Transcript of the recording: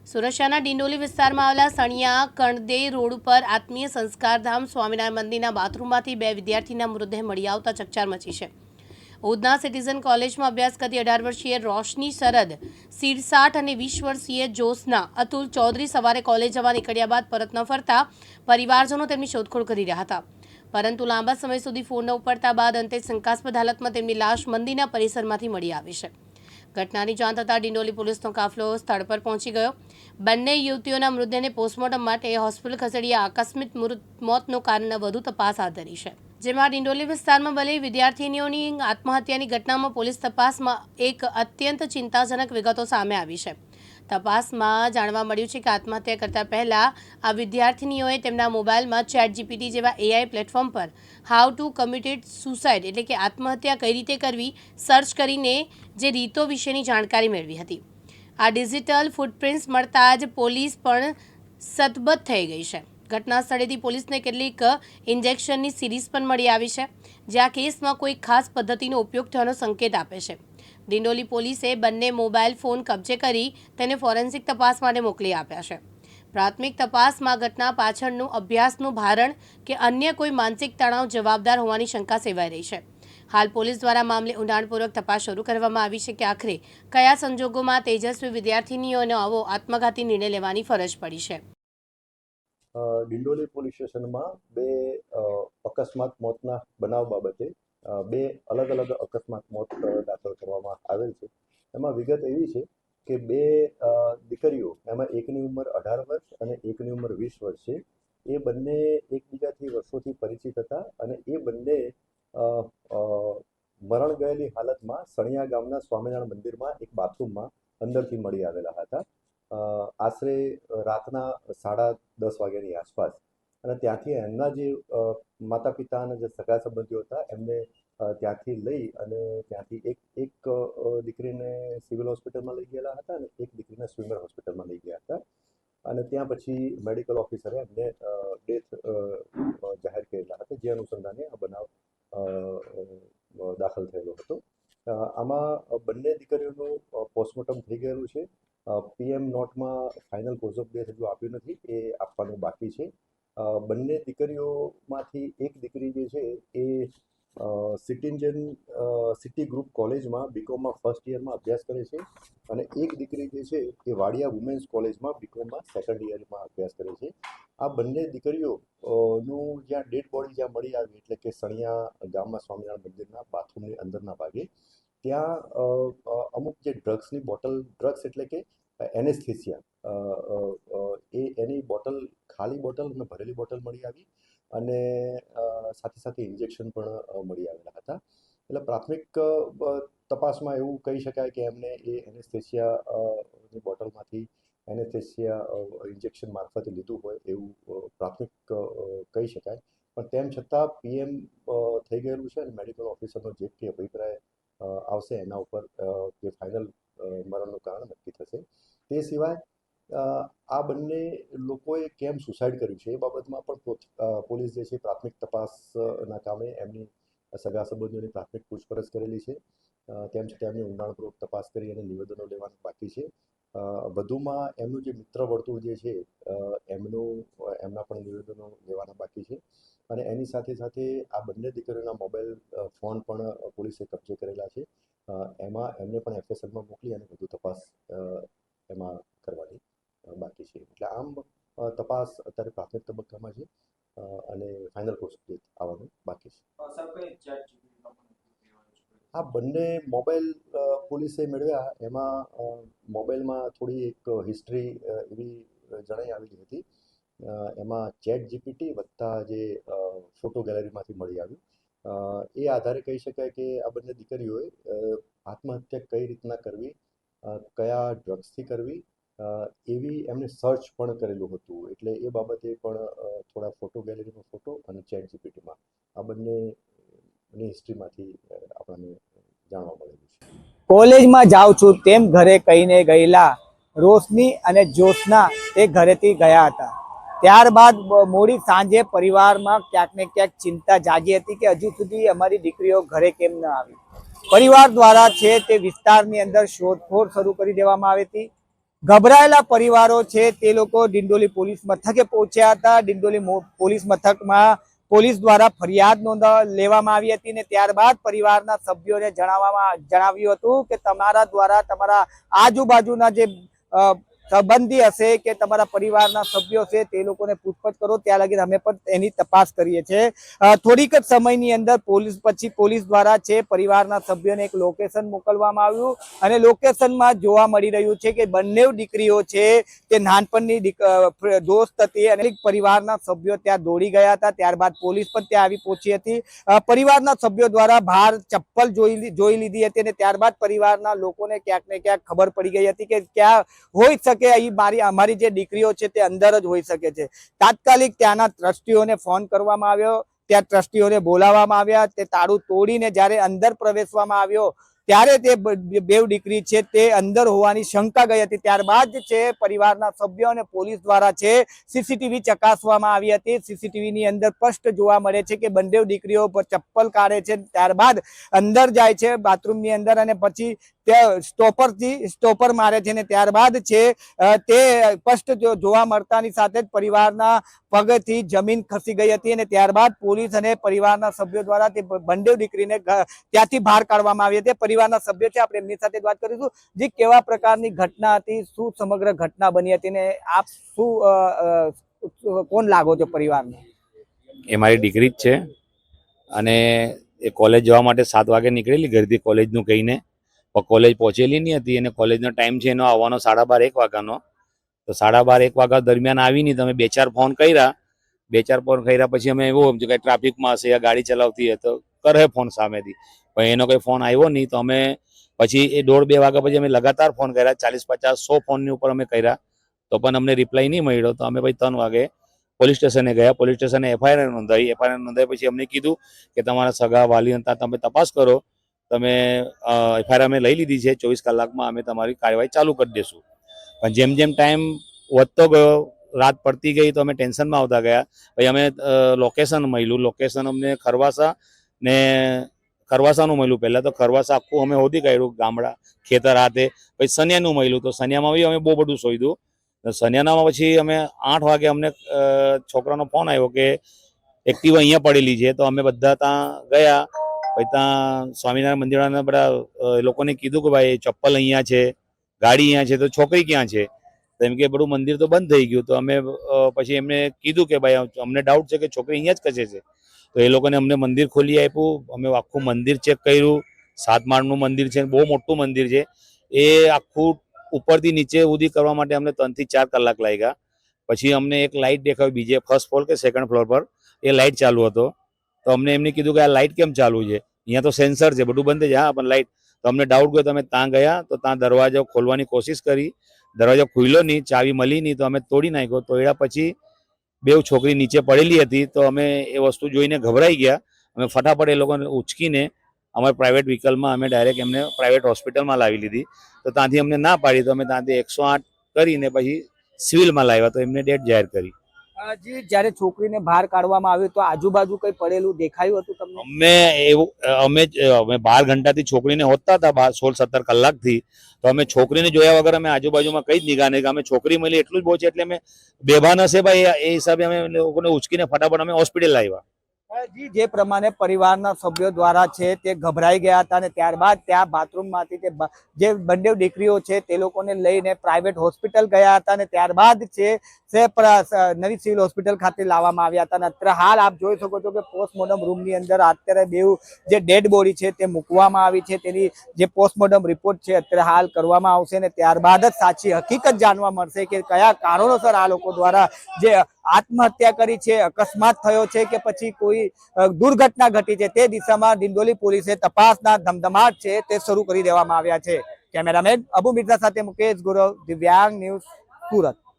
સુરત ડિંડોલી વિસ્તારમાં આવેલા સણિયા કણદે રોડ ઉપર આત્મીય સંસ્કારધામ સ્વામિનારાયણ મંદિરના બાથરૂમમાંથી બે વિદ્યાર્થીના મૃતદેહ મળી આવતા ચકચાર મચી છે। ઉધના સિટીઝન કોલેજમાં અભ્યાસ કરતી 18 વર્ષીય રોશની શરદ સિરસાઠ અને 20 વર્ષીય જોશના અતુલ ચૌધરી સવારે કોલેજ જવા નીકળ્યા બાદ પરત ન ફરતા પરિવારજનો તેમની શોધખોળ કરી રહ્યા હતા, પરંતુ લાંબા સમય સુધી ફોન ન ઉપડતા બાદ અંતે શંકાસ્પદ હાલતમાં તેમની લાશ મંદિરના પરિસરમાંથી મળી આવી છે। ઘટનાની જાણ થતાં ડિંડોલી પોલીસનો કાફલો સ્થળ પર પહોંચી ગયો। બંને યુવતીઓના મૃતદેહને પોસ્ટમોર્ટમ માટે હોસ્પિટલ ખસેડી આકસ્મિક મોતનું કારણ વધુ તપાસ હાથ ધરી છે, જેમાં ડિંડોલી વિસ્તારમાં બનેલી વિદ્યાર્થીનીઓની આત્મહત્યાની ઘટનામાં પોલીસ તપાસમાં એક અત્યંત ચિંતાજનક વિગતો સામે આવી છે। તપાસમાં જાણવા મળ્યું છે કે આત્મહત્યા કરતા પહેલા આ વિદ્યાર્થીનીઓએ તેમના મોબાઈલમાં ChatGPT જેવા AI પ્લેટફોર્મ પર હાઉ ટુ કમિટેડ સુસાઇડ એટલે કે આત્મહત્યા કઈ રીતે કરવી સર્ચ કરીને જે રીતો વિશેની જાણકારી મેળવી હતી। આ ડિજિટલ ફૂટપ્રિન્ટ્સ મળતા જ પોલીસ પણ સતબદ્ધ થઈ ગઈ છે। ઘટના સ્થળેથી પોલીસને કેટલીક ઇન્જેક્શનની સિરીઝ પણ મળી આવી છે, જે આ કેસમાં કોઈ ખાસ પદ્ધતિનો ઉપયોગ થવાનો સંકેત આપે છે। ડિંડોલી પોલીસે બંને મોબાઈલ ફોન કબજે કરી તેને ફોરેન્સિક તપાસ માટે મોકલી આપ્યા છે। પ્રાથમિક તપાસમાં ઘટના પાછળનું અભ્યાસનું ભારણ કે અન્ય કોઈ માનસિક તણાવ જવાબદાર હોવાની શંકા સેવાઈ રહી છે। હાલ પોલીસ દ્વારા મામલે ઊંડાણપૂર્વક તપાસ શરૂ કરવામાં આવી છે કે આખરે કયા સંજોગોમાં તેજસ્વી વિદ્યાર્થીનીઓનો આવો આત્મઘાતી નિર્ણય લેવાની ફરજ પડી છે। ડિંડોલી પોલીસ સ્ટેશનમાં બે અકસ્માત મોતના બનાવ બાબતે બે અલગ અલગ અકસ્માત મોત દાખલ કરવામાં આવેલ છે। એમાં વિગત એવી છે કે બે દીકરીઓ, એમાં એકની ઉંમર 18 વર્ષ અને એકની ઉંમર 20 વર્ષ છે। એ બંને એકબીજાથી વર્ષોથી પરિચિત હતા અને એ બંને મરણ ગયેલી હાલતમાં સણિયા ગામના સ્વામિનારાયણ મંદિરમાં એક બાથરૂમમાં અંદરથી મળી આવેલા હતા। આશરે રાતના 10:30 વાગ્યાની આસપાસ, અને ત્યાંથી એમના જે માતા પિતા અને જે સગા સંબંધીઓ હતા એમને ત્યાંથી લઈ અને ત્યાંથી એક દીકરીને સિવિલ હોસ્પિટલમાં લઈ ગયેલા હતા અને એક દીકરીને સ્વિમર હોસ્પિટલમાં લઈ ગયા હતા, અને ત્યાં પછી મેડિકલ ઓફિસરે એમને ડેથ જાહેર કરેલા હતા, જે અનુસંધાને આ બનાવ દાખલ થયેલો હતો। આમાં બંને દીકરીઓનું પોસ્ટમોર્ટમ થઈ ગયેલું છે। PM નોટમાં ફાઇનલ કોઝ ઓફ ડેથ હજુ આપ્યું નથી, એ આપવાનું બાકી છે। બંને દીકરીઓમાંથી એક દીકરી જે છે એ સિટી ગ્રુપ કોલેજમાં બીકોમમાં ફર્સ્ટ યરમાં અભ્યાસ કરે છે, અને એક દીકરી જે છે એ વાડિયા વુમેન્સ કોલેજમાં બીકોમમાં સેકન્ડ યરમાં અભ્યાસ કરે છે। આ બંને દીકરીઓનું જ્યાં ડેડ બોડી જ્યાં મળી આવી, એટલે કે સણિયા ગામમાં સ્વામિનારાયણ મંદિરના બાથરૂમની અંદરના ભાગે, ત્યાં અમુક જે ડ્રગ્સની બોટલ, ડ્રગ્સ એટલે કે એનેસ્થેસિયા, એની બોટલ, ખાલી બોટલ અને ભરેલી બોટલ મળી આવી, અને સાથે સાથે ઇન્જેક્શન પણ મળી આવેલા હતા। એટલે પ્રાથમિક તપાસમાં એવું કહી શકાય કે એમને એ એનેસ્થેસિયાની બોટલમાંથી એનેસ્થેસિયા ઇન્જેક્શન મારફતે લીધું હોય એવું પ્રાથમિક કહી શકાય। પણ તેમ છતાં PM થઈ ગયેલું છે અને મેડિકલ ઓફિસરનો જે કંઈ અભિપ્રાય આવશે એના ઉપર જે ફાઇનલ મરણનું કારણ નક્કી થશે। તે સિવાય આ બંને લોકોએ કેમ સુસાઇડ કર્યું છે એ બાબતમાં પણ પોલીસ જે છે પ્રાથમિક તપાસના કામે એમની સગા સંબંધીઓની પ્રાથમિક પૂછપરછ કરેલી છે। તેમ છતાં એમની ઊંડાણપૂર્વક તપાસ કરી અને નિવેદનો લેવાનું બાકી છે। વધુમાં એમનું જે મિત્ર વર્તુળ જે છે એમના પણ નિવેદનો લેવાના બાકી છે, અને એની સાથે સાથે આ બંને દીકરીઓના મોબાઈલ ફોન પણ પોલીસે કબજે કરેલા છે। એમાં એમને પણ FSLમાં મોકલી અને વધુ તપાસ એમાં કરવાની બાકી છે। એટલે આમ તપાસ અત્યારે પ્રાથમિક તબક્કામાં છે અને ફાઇનલ કોર્સ આવવાનું બાકી છે। આ બંને મોબાઈલ પોલીસે મેળવ્યા, એમાં મોબાઈલમાં થોડી એક હિસ્ટ્રી એવી જણાઈ આવેલી હતી। એમાં ChatGPT વત્તા જે ફોટો ગેલેરીમાંથી મળી આવ્યું, એ આધારે કહી શકાય કે આ બંને દીકરીઓએ આત્મહત્યા કઈ રીતના કરવી, કયા ડ્રગ્સથી કરવી, એવી એમને સર્ચ પણ કરેલું હતું। એટલે એ બાબતે પણ થોડા ફોટો ગેલેરીનો ફોટો અને ChatGPTમાં આ બંનેની હિસ્ટ્રીમાંથી આપણને જાણવા મળેલું છે। કોલેજમાં જાઉં છું તેમ ઘરે કહીને ગયેલા રોશની અને જોશના તે ઘરેથી ગયા હતા। ત્યારબાદ મોડી સાંજે પરિવારમાં ક્યાંક ને ક્યાંક ચિંતા જાગી હતી કે હજુ સુધી અમારી દીકરીઓ ઘરે કેમ ન આવી। પરિવાર દ્વારા છે તે વિસ્તારની અંદર શોધખોળ શરૂ કરી દેવામાં આવી હતી। ગભરાયેલા પરિવારો છે તે લોકો ડિંડોલી પોલીસ મથકે પહોંચ્યા હતા. ડિંડોલી પોલીસ મથકમાં પોલીસ દ્વારા ફરિયાદ લેવામાં આવી હતી ને ત્યારબાદ પરિવારના સભ્યોને જણાવ્યું હતું કે તમારા દ્વારા તમારા આજુબાજુના જે સંબંધી હશે કે તમારા પરિવારના સભ્યો છે તે લોકોને પૂછપરછ કરો, ત્યાં લગી અમે પણ એની તપાસ કરીએ છીએ. થોડીક જ સમયની અંદર પોલીસ દ્વારા છે પરિવારના સભ્યોને એક લોકેશન મોકલવામાં આવ્યું અને લોકેશનમાં જોવા મળી રહ્યું છે કે બંને દીકરીઓ છે તે નાનપણની દોસ્ત હતી અને પરિવારના સભ્યો ત્યાં દોડી ગયા હતા. ત્યારબાદ પોલીસ પણ ત્યાં આવી પહોંચી હતી. પરિવારના સભ્યો દ્વારા બહાર ચપ્પલ જોઈ લીધી હતી અને ત્યારબાદ પરિવારના લોકોને ક્યાંક ને ક્યાંક ખબર પડી ગઈ હતી કે ક્યાં હોઈ શકે અહીં અમારી જે દીકરીઓ છે તે અંદર જ હોઈ શકે છે. તાત્કાલિક ત્યાંના ટ્રસ્ટીઓને ફોન કરવામાં આવ્યો, ત્યાં ટ્રસ્ટીઓને બોલાવવામાં આવ્યા. તે તાળું તોડીને જ્યારે અંદર પ્રવેશવામાં આવ્યો ત્યારે તે બેવ દીકરી છે તે અંદર હોવાની શંકા ગઈ હતી. ત્યારબાદ છે પરિવારના સભ્યો અને પોલીસ દ્વારા છે સીસીટીવી ચકાસવામાં આવી હતી. સીસીટીવી ની અંદર સ્પષ્ટ જોવા મળે છે કે બંને દીકરીઓ ચપ્પલ કાઢે છે, ત્યારબાદ અંદર જાય છે બાથરૂમ ની અંદર અને પછી સ્ટોપર મારે છે ને ત્યારબાદ છે તે સ્પષ્ટ જોવા મળતાની સાથે જ પરિવારના પગથી જમીન ખસી ગઈ હતી અને ત્યારબાદ પોલીસ અને પરિવારના સભ્યો દ્વારા તે બંને દીકરીને ત્યાંથી બહાર કાઢવામાં આવી હતી. પરિવારના સભ્યો છે, આપણે એમની સાથે વાત કરીશું. જે કેવા પ્રકારની ઘટના હતી, શું સમગ્ર ઘટના બની હતી ને આપ શું કોણ લાગો છો પરિવારને? એ મારી દીકરી જ છે અને એ કોલેજ જવા માટે 7 વાગે નીકળેલી ઘરથી કોલેજનું કહીને, પણ કોલેજ પહોંચેલી નહીં હતી અને કોલેજનો ટાઈમ છે એનો આવવાનો 12:30 1 વાગ્યાનો. તો 12:30 1 વાગ્યા દરમિયાન આવી નહીં. તમે 2-4 ફોન કર્યા પછી અમે એવું સમજ્યું કે ટ્રાફિકમાં હશે યા ગાડી ચલાવતી હોય તો કરે ફોન સામેથી, પણ એનો કોઈ ફોન આવ્યો નહીં. તો અમે પછી એ 1:30-2 વાગ્યા પછી અમે લગાતાર ફોન કર્યા, 40-50-100 ફોનની ઉપર અમે કર્યા તો પણ અમને રિપ્લાય નહીં મળ્યો. તો અમે પછી 3 વાગે પોલીસ સ્ટેશને ગયા. પોલીસ સ્ટેશને એફઆઈઆર નોંધાવી પછી અમને કીધું કે તમારા સગા વાલી હતા તમે તપાસ કરો, તમે એફઆઈઆર અમે લઈ લીધી છે, 24 કલાકમાં અમે તમારી કાર્યવાહી ચાલુ કરી દઈશું. પણ જેમ જેમ ટાઈમ વધતો ગયો, રાત પડતી ગઈ તો અમે ટેન્શનમાં આવતા ગયા. પછી અમે લોકેશન મળ્યું, લોકેશન અમને ખરવાસાનું મળ્યું. પહેલાં તો ખરવાસા આખું અમે શોધી કાઢ્યું, ગામડા ખેતર હાથે. પછી સનિયાનું મળ્યું, તો સનિયામાં બી અમે બહુ બધું શોધ્યું. સનિયાનામાં પછી અમે 8 વાગે અમને છોકરાનો ફોન આવ્યો કે એક્ટિવા અહીંયા પડેલી છે. તો અમે બધા ત્યાં ગયા. પછી ત્યાં સ્વામિનારાયણ મંદિરના બધા એ લોકોને કીધું કે ભાઈ ચપ્પલ અહીંયા છે, ગાડી અહીંયા છે, તો છોકરી ક્યાં છે? તો એમ કે બધું મંદિર તો બંધ થઈ ગયું. તો અમે પછી એમને કીધું કે ભાઈ અમને ડાઉટ છે કે છોકરી અહીંયા જ કશે છે. તો એ લોકોને અમને મંદિર ખોલી આપ્યું. અમે આખું મંદિર ચેક કર્યું. 7 માળનું મંદિર છે, બહુ મોટું મંદિર છે. એ આખું ઉપરથી નીચે સુધી કરવા માટે અમને 3 થી 4 કલાક લાગ્યા. પછી અમને એક લાઇટ દેખાવી બીજે ફર્સ્ટ ફ્લોર કે સેકન્ડ ફ્લોર પર, એ લાઇટ ચાલુ હતો. તો અમને એમને કીધું કે આ લાઇટ કેમ ચાલુ છે? અહીંયા તો સેન્સર છે, બધું બંધ છે. હા, પણ લાઇટ. તો અમને ડાઉટ ગયો. તો અમે ત્યાં ગયા તો ત્યાં દરવાજો ખોલવાની કોશિશ કરી, દરવાજો ખુલ્યો નહીં, ચાવી મળી નહીં. તો અમે તોડી નાખ્યો. તોડ્યા પછી બેવ છોકરી નીચે પડેલી હતી. તો અમે એ વસ્તુ જોઈને ગભરાઈ ગયા. અમે ફટાફટ એ લોકોને ઉચકીને અમારા પ્રાઇવેટ વ્હીકલમાં અમે ડાયરેક્ટ એમને પ્રાઇવેટ હોસ્પિટલમાં લાવી લીધી. તો ત્યાંથી અમને ના પાડી તો અમે ત્યાંથી 108 કરીને પછી સિવિલમાં લાવ્યા. તો એમને ડેથ જાહેર કરી. જી, જ્યારે છોકરીને બહાર કાઢવામાં આવ્યું તો આજુબાજુ કઈ પડેલું દેખાયું હતું તમને? અમે 12 ઘંટાથી છોકરીને હોદતા હતા, 16-17 કલાકથી. તો અમે છોકરીને જોયા વગર અમે આજુબાજુમાં કઈ જ નિગાહ નહીં. અમે છોકરી મળી એટલું જ બહુ છે એટલે અમે બેભાન હશે ભાઈ એ હિસાબે અમે લોકોને ઉચકીને ફટાફટ અમે હોસ્પિટલ લાવ્યા. જી, જે પ્રમાણે પરિવારના સભ્યો દ્વારા છે તે ગભરાઈ ગયા હતા અને ત્યારબાદ ત્યાં બાથરૂમમાંથી જે બંને દીકરીઓ છે તે લોકોને લઈને પ્રાઇવેટ હોસ્પિટલ ગયા હતા અને ત્યારબાદ છે નવી સિવિલ હોસ્પિટલ ખાતે લાવવામાં આવ્યા હતા. અને અત્યારે હાલ આપ જોઈ શકો છો કે પોસ્ટમોર્ટમ રૂમની અંદર અત્યારે બેવ જે ડેડ બોડી છે તે મૂકવામાં આવી છે. તેની જે પોસ્ટમોર્ટમ રિપોર્ટ છે અત્યારે હાલ કરવામાં આવશે અને ત્યારબાદ જ સાચી હકીકત જાણવા મળશે કે કયા કારણોસર આ લોકો દ્વારા જે આત્મહત્યા કરી છે, અકસ્માત થયો છે કે પછી કોઈ દુર્ઘટના ઘટી છે, તે દિશામાં ડિંડોલી પોલીસે તપાસના ધમધમાટ છે તે શરૂ કરી દેવામાં આવ્યા છે. કેમેરામેન અબુ મિર્ઝા સાથે મુકેશ ગુરવ, દિવ્યાંગ ન્યૂઝ, સુરત.